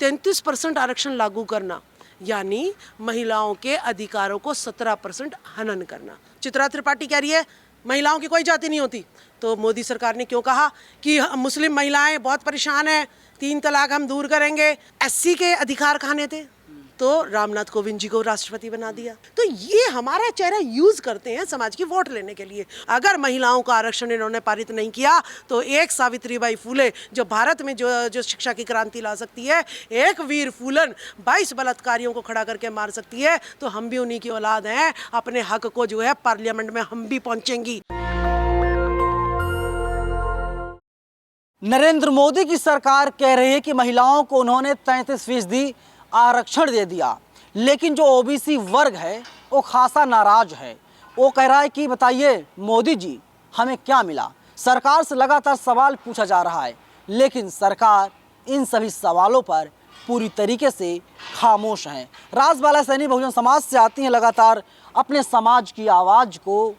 33% आरक्षण लागू करना यानी महिलाओं के अधिकारों को 17% हनन करना। चित्रा त्रिपाठी कह रही है महिलाओं की कोई जाति नहीं होती, तो मोदी सरकार ने क्यों कहा कि मुस्लिम महिलाएं बहुत परेशान हैं, 3 तलाक हम दूर करेंगे। एससी के अधिकार कहाँ थे? तो रामनाथ कोविंद जी को राष्ट्रपति बना दिया। तो ये हमारा चेहरा यूज करते हैं समाज की वोट लेने के लिए। अगर महिलाओं का आरक्षण इन्होंने पारित नहीं किया तो एक सावित्रीबाई फुले जो भारत में जो शिक्षा की क्रांति ला सकती है, एक वीर फूलन 22 बलात्कारियों को खड़ा करके मार सकती है, तो हम भी उन्हीं की औलाद हैं। अपने हक को जो है पार्लियामेंट में हम भी पहुंचेंगी। नरेंद्र मोदी की सरकार कह रही है कि महिलाओं को उन्होंने 33% आरक्षण दे दिया, लेकिन जो ओबीसी वर्ग है वो खासा नाराज है। वो कह रहा है कि बताइए मोदी जी हमें क्या मिला। सरकार से लगातार सवाल पूछा जा रहा है, लेकिन सरकार इन सभी सवालों पर पूरी तरीके से खामोश है। राजबाला सैनी बहुजन समाज से आती हैं, लगातार अपने समाज की आवाज़ को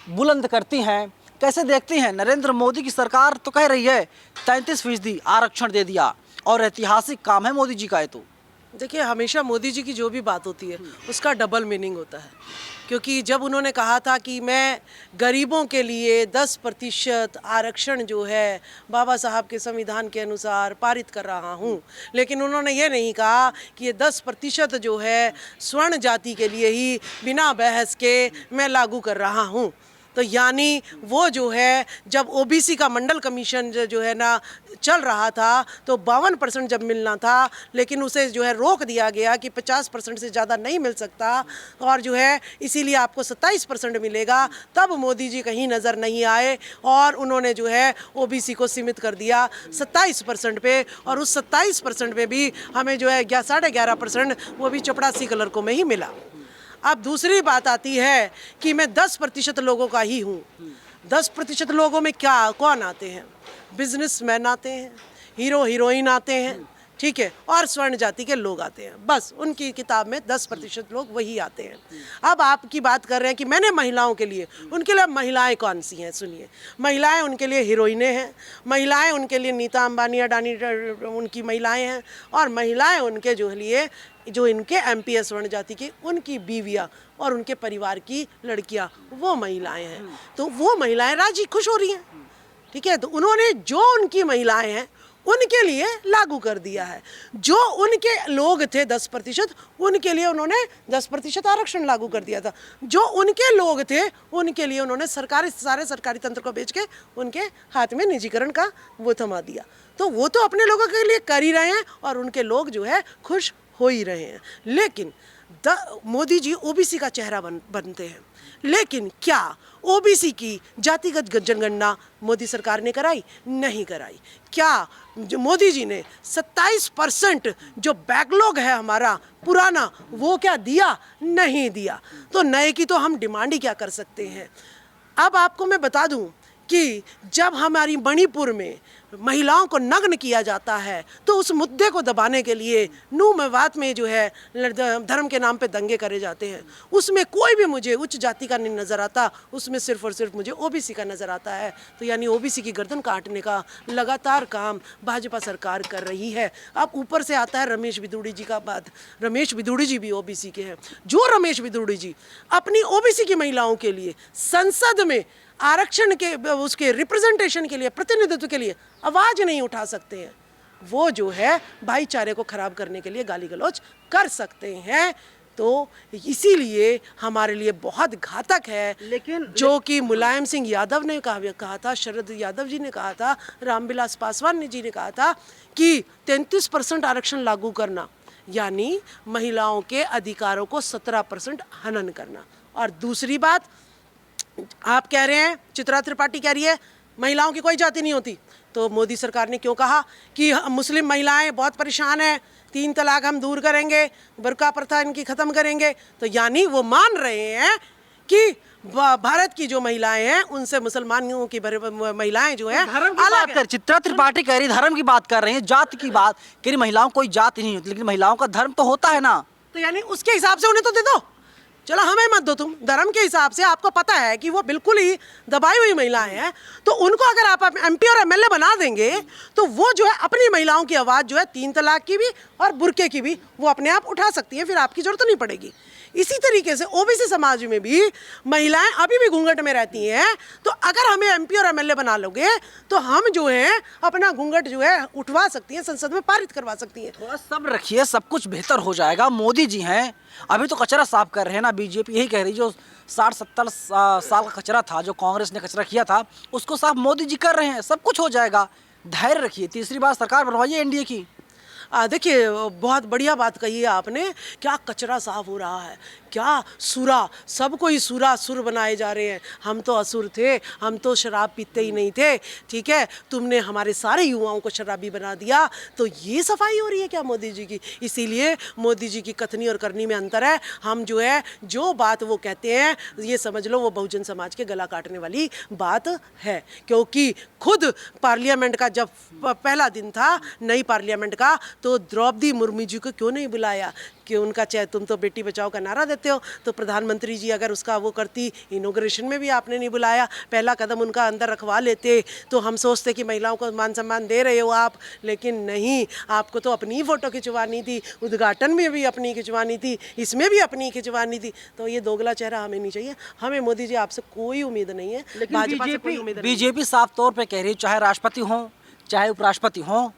बुलंद करती हैं। कैसे देखती हैं? नरेंद्र मोदी की सरकार तो कह रही है 33% आरक्षण दे दिया और ऐतिहासिक काम है मोदी जी का। तो देखिए, हमेशा मोदी जी की जो भी बात होती है उसका डबल मीनिंग होता है, क्योंकि जब उन्होंने कहा था कि मैं गरीबों के लिए 10% आरक्षण जो है बाबा साहब के संविधान के अनुसार पारित कर रहा हूँ, लेकिन उन्होंने ये नहीं कहा कि ये 10% जो है स्वर्ण जाति के लिए ही बिना बहस के मैं लागू कर रहा हूँ। तो यानी वो जो है जब ओबीसी का मंडल कमीशन जो है ना चल रहा था तो 52% जब मिलना था, लेकिन उसे जो है रोक दिया गया कि 50% से ज़्यादा नहीं मिल सकता और जो है इसीलिए आपको 27% मिलेगा। तब मोदी जी कहीं नज़र नहीं आए और उन्होंने जो है ओबीसी को सीमित कर दिया 27% पे, और उस 27% पे भी हमें जो है 11.5% वो भी चपड़ासी कलर को में ही मिला। अब दूसरी बात आती है कि मैं 10% लोगों का ही हूँ। 10% लोगों में क्या कौन आते हैं? बिजनेसमैन आते हैं, हीरो हीरोइन आते हैं, ठीक है, और स्वर्ण जाति के लोग आते हैं। बस उनकी किताब में 10% लोग वही आते हैं। अब आपकी बात कर रहे हैं कि मैंने महिलाओं के लिए, उनके लिए महिलाएं कौन सी हैं? सुनिए, महिलाएं उनके लिए हीरोइनें हैं, महिलाएं उनके लिए नीता अंबानी अडानी उनकी महिलाएं हैं, और महिलाएं उनके जो लिए जो इनके एमपीएस स्वर्ण जाति की उनकी बीवियां और उनके परिवार की लड़कियां वो महिलाएं हैं। तो वो महिलाएं राजी खुश हो रही हैं, ठीक है। तो उन्होंने जो उनकी महिलाएं हैं उनके लिए लागू कर दिया है। जो उनके लोग थे 10%, उनके लिए उन्होंने 10% आरक्षण लागू कर दिया था। जो उनके लोग थे उनके लिए उन्होंने सारे सरकारी तंत्र को बेच के उनके हाथ में निजीकरण का वो थमा दिया। तो वो तो अपने लोगों के लिए कर ही रहे हैं और उनके लोग जो है खुश हो ही रहे हैं। लेकिन मोदी जी ओबीसी का चेहरा बनते हैं, लेकिन क्या ओबीसी की जातिगत जनगणना मोदी सरकार ने कराई? नहीं कराई। क्या जो मोदी जी ने 27% जो बैकलॉग है हमारा पुराना वो क्या दिया? नहीं दिया। तो नए की तो हम डिमांड ही क्या कर सकते हैं। अब आपको मैं बता दूं कि जब हमारी मणिपुर में महिलाओं को नग्न किया जाता है तो उस मुद्दे को दबाने के लिए नू मेवात में जो है धर्म के नाम पे दंगे करे जाते हैं। उसमें कोई भी मुझे उच्च जाति का नहीं नज़र आता, उसमें सिर्फ और सिर्फ मुझे ओबीसी का नज़र आता है। तो यानी ओबीसी की गर्दन काटने का लगातार काम भाजपा सरकार कर रही है। अब ऊपर से आता है रमेश बिदुड़ी जी का बात। रमेश बिदुड़ी जी भी ओबीसी के हैं। जो रमेश बिदुड़ी जी अपनी ओबीसी की महिलाओं के लिए संसद में आरक्षण के उसके रिप्रेजेंटेशन के लिए, प्रतिनिधित्व के लिए आवाज नहीं उठा सकते हैं, वो जो है भाईचारे को खराब करने के लिए गाली गलौज कर सकते हैं। तो इसीलिए हमारे लिए बहुत घातक है। लेकिन जो कि मुलायम सिंह यादव ने कहा था, शरद यादव जी ने कहा था, रामविलास पासवान जी ने कहा था कि 33% आरक्षण लागू करना यानी महिलाओं के अधिकारों को 17% हनन करना। और दूसरी बात आप कह रहे हैं, चित्रा त्रिपाठी कह रही है महिलाओं की कोई जाति नहीं होती, तो मोदी सरकार ने क्यों कहा कि मुस्लिम महिलाएं बहुत परेशान हैं, 3 तलाक हम दूर करेंगे, बुर्का प्रथा इनकी खत्म करेंगे। तो यानी वो मान रहे हैं कि भारत की जो महिलाएं हैं उनसे मुसलमानों की महिलाएं जो है धर्म की बात कर। चित्रा त्रिपाठी कह रही धर्म की बात कर रही है, जाति की बात कह रही, महिलाओं कोई जाति नहीं होती, लेकिन महिलाओं का धर्म तो होता है ना। तो यानी उसके हिसाब से उन्हें तो दे दो। चलो हमें मत दो तुम, धर्म के हिसाब से आपको पता है कि वो बिल्कुल ही दबाई हुई महिलाएं हैं, तो उनको अगर आप MP और MLA बना देंगे तो वो जो है अपनी महिलाओं की आवाज़ जो है 3 तलाक की भी और बुर्के की भी वो अपने आप उठा सकती है, फिर आपकी जरूरत नहीं पड़ेगी। इसी तरीके से OBC समाज में भी महिलाएं अभी भी घूंघट में रहती हैं, तो अगर हमें MP और MLA बना लोगे तो हम जो है अपना घूंघट जो है उठवा सकती हैं, संसद में पारित करवा सकती हैं। थोड़ा सब्र रखिए, सब कुछ बेहतर हो जाएगा। मोदी जी हैं, अभी तो कचरा साफ कर रहे हैं ना, बीजेपी यही कह रही, जो 60-70 साल का कचरा था, जो कांग्रेस ने कचरा किया था, उसको साफ मोदी जी कर रहे हैं, सब कुछ हो जाएगा। धैर्य रखिए, तीसरी बार सरकार बनवाइए NDA की। देखिए बहुत बढ़िया बात कही है आपने, क्या कचरा साफ हो रहा है, क्या सुरा, सबको ही सुरा सुर बनाए जा रहे हैं। हम तो असुर थे, हम तो शराब पीते ही नहीं थे, ठीक है, तुमने हमारे सारे युवाओं को शराबी बना दिया, तो ये सफाई हो रही है क्या मोदी जी की? इसीलिए मोदी जी की कथनी और करनी में अंतर है। हम जो है जो बात वो कहते हैं, ये समझ लो वो बहुजन समाज के गला काटने वाली बात है, क्योंकि खुद पार्लियामेंट का जब पहला दिन था नई पार्लियामेंट का, तो द्रौपदी मुर्मू जी को क्यों नहीं बुलाया? कि उनका चाहे तुम तो बेटी बचाओ का नारा देते हो, तो प्रधानमंत्री जी अगर उसका वो करती, इनॉग्रेशन में भी आपने नहीं बुलाया, पहला कदम उनका अंदर रखवा लेते, तो हम सोचते कि महिलाओं को मान सम्मान दे रहे हो आप, लेकिन नहीं, आपको तो अपनी फ़ोटो खिंचवानी थी, उद्घाटन में भी अपनी खिंचवानी थी, इसमें भी अपनी खिंचवानी थी। तो ये दोगला चेहरा हमें नहीं चाहिए। हमें मोदी जी आपसे कोई उम्मीद नहीं है, भाजपा से कोई उम्मीद नहीं है। बीजेपी साफ तौर पे कह रही है, चाहे राष्ट्रपति हों चाहे उपराष्ट्रपति हों,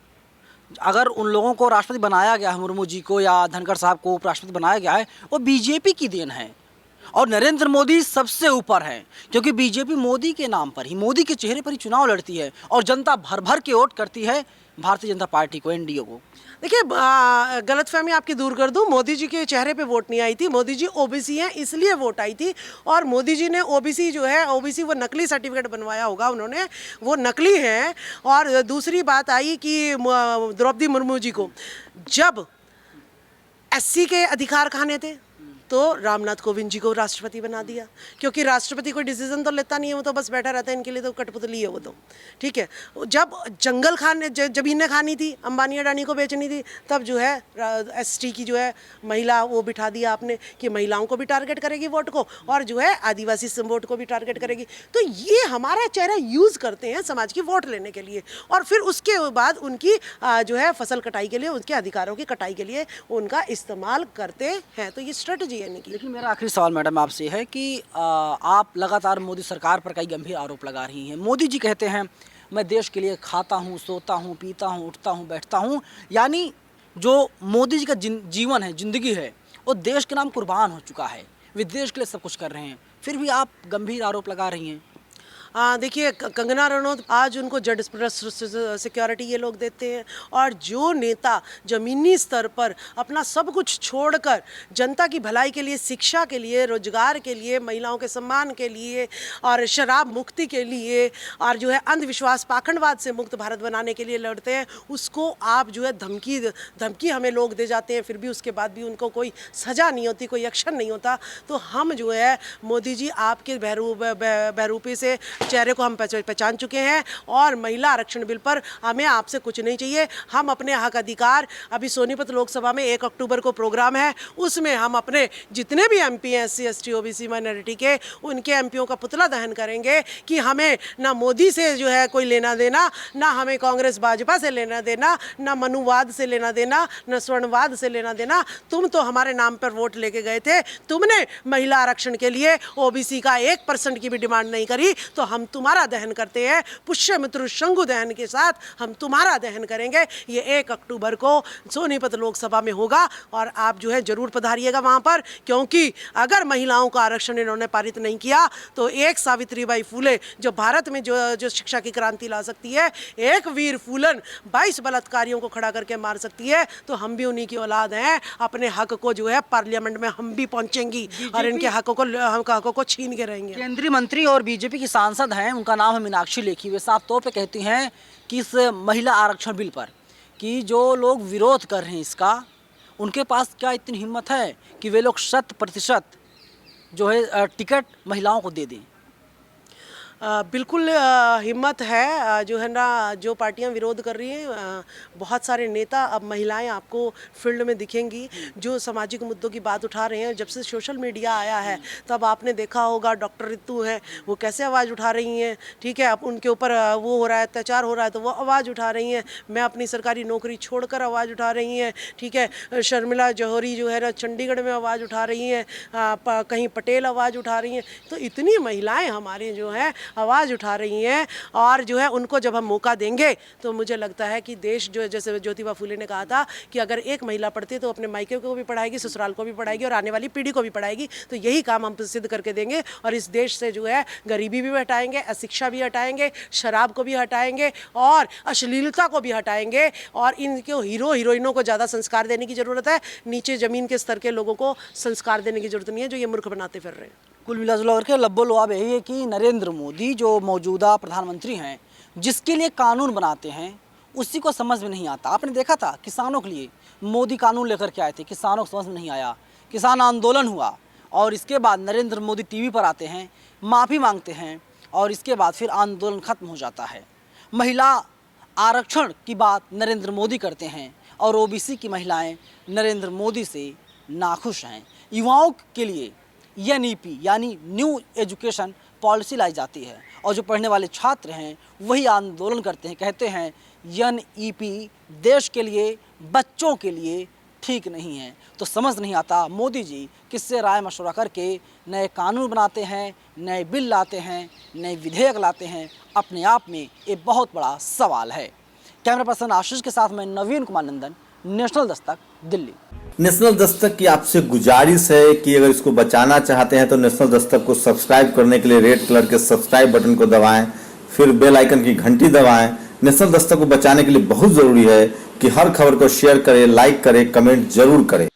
अगर उन लोगों को राष्ट्रपति बनाया गया है, मुर्मू जी को या धनखड़ साहब को उपराष्ट्रपति बनाया गया है, वो बीजेपी की देन है और नरेंद्र मोदी सबसे ऊपर है, क्योंकि बीजेपी मोदी के नाम पर ही, मोदी के चेहरे पर ही चुनाव लड़ती है और जनता भर भर के वोट करती है भारतीय जनता पार्टी को, NDA को। देखिए गलतफहमी आपकी दूर कर दूं, मोदी जी के चेहरे पे वोट नहीं आई थी, मोदी जी OBC हैं इसलिए वोट आई थी, और मोदी जी ने OBC जो है, OBC वो नकली सर्टिफिकेट बनवाया होगा उन्होंने, वो नकली हैं। और दूसरी बात आई कि द्रौपदी मुर्मू जी को जब SC के अधिकार खाने थे तो रामनाथ कोविंद जी को राष्ट्रपति बना दिया, क्योंकि राष्ट्रपति कोई डिसीजन तो लेता नहीं है, वो तो बस बैठा रहता है, इनके लिए तो कठपुतली है वो तो, ठीक है। जब जंगल जमीनें खानी थी, अंबानी अडानी को बेचनी थी, तब जो है ST की जो है महिला वो बिठा दिया आपने कि महिलाओं को भी टारगेट करेगी वोट को, और जो है आदिवासी वोट को भी टारगेट करेगी। तो ये हमारा चेहरा यूज़ करते हैं समाज की वोट लेने के लिए, और फिर उसके बाद उनकी जो है फसल कटाई के लिए, उनके अधिकारों की कटाई के लिए उनका इस्तेमाल करते हैं। तो ये स्ट्रेटजी। लेकिन मेरा आखिरी सवाल मैडम आपसे है कि आप लगातार मोदी सरकार पर कई गंभीर आरोप लगा रही हैं। मोदी जी कहते हैं मैं देश के लिए खाता हूं, सोता हूं, पीता हूं, उठता हूं, बैठता हूं, यानी जो मोदी जी का जीवन है, जिंदगी है, वो देश के नाम कुर्बान हो चुका है, वे देश के लिए सब कुछ कर रहे हैं, फिर भी आप गंभीर आरोप लगा रही हैं। देखिए कंगना रनौत आज उनको जेड सिक्योरिटी ये लोग देते हैं, और जो नेता ज़मीनी स्तर पर अपना सब कुछ छोड़कर जनता की भलाई के लिए, शिक्षा के लिए, रोजगार के लिए, महिलाओं के सम्मान के लिए और शराब मुक्ति के लिए और जो है अंधविश्वास पाखंडवाद से मुक्त भारत बनाने के लिए लड़ते हैं, उसको आप जो है धमकी हमें लोग दे जाते हैं, फिर भी उसके बाद भी उनको कोई सज़ा नहीं होती, कोई एक्शन नहीं होता। तो हम जो है मोदी जी आपके बहरूपी से चेहरे को हम पहचान चुके हैं, और महिला आरक्षण बिल पर हमें आपसे कुछ नहीं चाहिए। हम अपने हक अधिकार, अभी सोनीपत लोकसभा में 1 अक्टूबर को प्रोग्राम है, उसमें हम अपने जितने भी MP हैं SC ST OBC माइनॉरिटी के, उनके MPओं का पुतला दहन करेंगे कि हमें ना मोदी से जो है कोई लेना देना, ना हमें कांग्रेस भाजपा से लेना देना, ना मनुवाद से लेना देना, ना स्वर्णवाद से लेना देना। तुम तो हमारे नाम पर वोट लेके गए थे, तुमने महिला आरक्षण के लिए OBC का 1% की भी डिमांड नहीं करी, तो हम तुम्हारा दहन करते हैं, पुष्यमित्र शंगु दहन के साथ हम तुम्हारा दहन करेंगे। ये 1 अक्टूबर को सोनीपत लोकसभा में होगा, और आप जो है जरूर पधारिएगा वहाँ पर, क्योंकि अगर महिलाओं का आरक्षण इन्होंने पारित नहीं किया तो एक सावित्रीबाई फुले जो भारत में जो शिक्षा की क्रांति ला सकती है, एक वीर फूलन 22 बलात्कारियों को खड़ा करके मार सकती है, तो हम भी उन्हीं की औलाद हैं। अपने हक को जो है पार्लियामेंट में हम भी पहुँचेंगी और इनके हकों को छीन के रहेंगे। केंद्रीय मंत्री और बीजेपी की सांसद हैं, उनका नाम है मीनाक्षी लेखी, वे साफ तौर पे कहती हैं कि इस महिला आरक्षण बिल पर कि जो लोग विरोध कर रहे हैं इसका, उनके पास क्या इतनी हिम्मत है कि वे लोग 100% जो है टिकट महिलाओं को दे दें। बिल्कुल हिम्मत है। जो है ना, जो पार्टियां विरोध कर रही हैं, बहुत सारे नेता, अब महिलाएं आपको फील्ड में दिखेंगी जो सामाजिक मुद्दों की बात उठा रहे हैं। जब से सोशल मीडिया आया है तब आपने देखा होगा डॉक्टर रितु हैं, वो कैसे आवाज़ उठा रही हैं। ठीक है, अब उनके ऊपर वो हो रहा है, अत्याचार हो रहा है तो वो आवाज़ उठा रही हैं। मैं अपनी सरकारी नौकरी छोड़कर आवाज़ उठा रही हैं। ठीक है, शर्मिला जौहरी जो है ना चंडीगढ़ में आवाज़ उठा रही हैं, कहीं पटेल आवाज़ उठा रही हैं। तो इतनी महिलाएँ हमारी जो हैं आवाज़ उठा रही हैं, और जो है उनको जब हम मौका देंगे तो मुझे लगता है कि देश जो, जैसे ज्योतिबा फूले ने कहा था कि अगर एक महिला पढ़ती है तो अपने मायके को भी पढ़ाएगी, ससुराल को भी पढ़ाएगी और आने वाली पीढ़ी को भी पढ़ाएगी। तो यही काम हम सिद्ध करके देंगे और इस देश से जो है गरीबी भी हटाएंगे, अशिक्षा भी हटाएंगे, शराब को भी हटाएंगे और अश्लीलता को भी हटाएंगे। और इनको हीरो हीरोइनों को ज़्यादा संस्कार देने की ज़रूरत है, नीचे ज़मीन के स्तर के लोगों को संस्कार देने की ज़रूरत नहीं है जो ये मूर्ख बनाते फिर रहे हैं। कुल मिलाजुला करके लब्बो लुआब यही है कि नरेंद्र मोदी जो मौजूदा प्रधानमंत्री हैं, जिसके लिए कानून बनाते हैं उसी को समझ में नहीं आता। आपने देखा था किसानों के लिए मोदी कानून लेकर के आए थे, किसानों को समझ में नहीं आया, किसान आंदोलन हुआ और इसके बाद नरेंद्र मोदी टीवी पर आते हैं, माफ़ी मांगते हैं और इसके बाद फिर आंदोलन खत्म हो जाता है। महिला आरक्षण की बात नरेंद्र मोदी करते हैं और ओबीसी की महिलाएं नरेंद्र मोदी से नाखुश हैं। युवाओं के लिए एनईपी यानी न्यू एजुकेशन पॉलिसी लाई जाती है और जो पढ़ने वाले छात्र हैं वही आंदोलन करते हैं, कहते हैं एनईपी देश के लिए, बच्चों के लिए ठीक नहीं है। तो समझ नहीं आता मोदी जी किससे राय मशवरा करके नए कानून बनाते हैं, नए बिल लाते हैं, नए विधेयक लाते हैं। अपने आप में ये बहुत बड़ा सवाल है। कैमरा पर्सन आशीष के साथ मैं नवीन कुमार नंदन, नेशनल दस्तक, दिल्ली। नेशनल दस्तक की आपसे गुजारिश है कि अगर इसको बचाना चाहते हैं तो नेशनल दस्तक को सब्सक्राइब करने के लिए रेड कलर के सब्सक्राइब बटन को दबाएं, फिर बेल आइकन की घंटी दबाएं। नेशनल दस्तक को बचाने के लिए बहुत जरूरी है कि हर खबर को शेयर करें, लाइक करें, कमेंट जरूर करें।